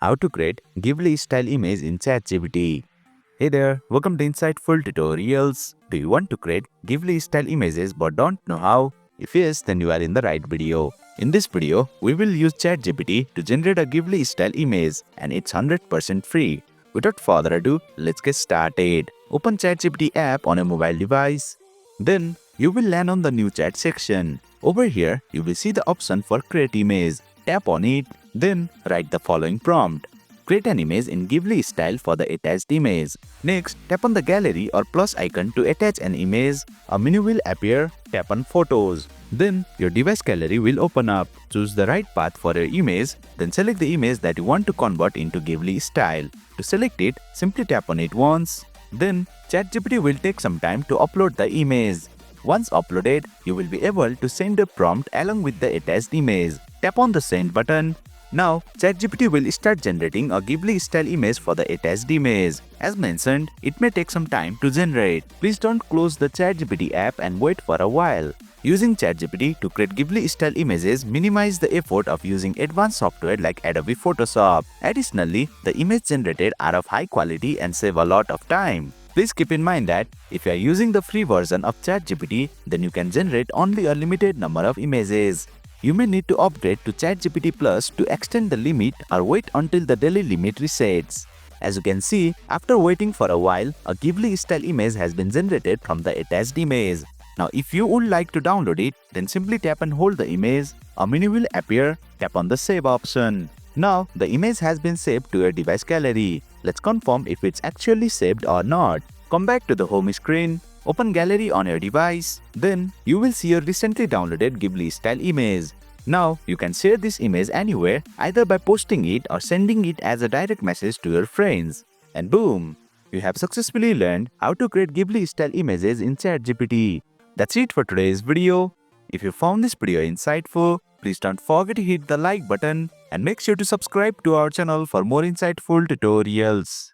How to create Ghibli-style image in ChatGPT. Hey there, welcome to Insightful Tutorials. Do you want to create Ghibli-style images but don't know how? If yes, then you are in the right video. In this video, we will use ChatGPT to generate a Ghibli-style image and it's 100% free. Without further ado, let's get started. Open ChatGPT app on a mobile device. Then, you will land on the new chat section. Over here, you will see the option for create image. Tap on it. Then, write the following prompt. Create an image in Ghibli style for the attached image. Next, tap on the gallery or plus icon to attach an image. A menu will appear. Tap on Photos. Then, your device gallery will open up. Choose the right path for your image. Then select the image that you want to convert into Ghibli style. To select it, simply tap on it once. Then, ChatGPT will take some time to upload the image. Once uploaded, you will be able to send a prompt along with the attached image. Tap on the send button. Now, ChatGPT will start generating a Ghibli-style image for the attached image. As mentioned, it may take some time to generate. Please don't close the ChatGPT app and wait for a while. Using ChatGPT to create Ghibli-style images minimize the effort of using advanced software like Adobe Photoshop. Additionally, the images generated are of high quality and save a lot of time. Please keep in mind that if you are using the free version of ChatGPT, then you can generate only a limited number of images. You may need to upgrade to ChatGPT Plus to extend the limit or wait until the daily limit resets. As you can see, after waiting for a while, a Ghibli-style image has been generated from the attached image. Now if you would like to download it, then simply tap and hold the image. A menu will appear. Tap on the Save option. Now the image has been saved to your device gallery. Let's confirm if it's actually saved or not. Come back to the home screen. Open Gallery on your device. Then you will see your recently downloaded Ghibli-style image. Now you can share this image anywhere, either by posting it or sending it as a direct message to your friends. And boom! You have successfully learned how to create Ghibli-style images in ChatGPT. That's it for today's video. If you found this video insightful, please don't forget to hit the like button and make sure to subscribe to our channel for more insightful tutorials.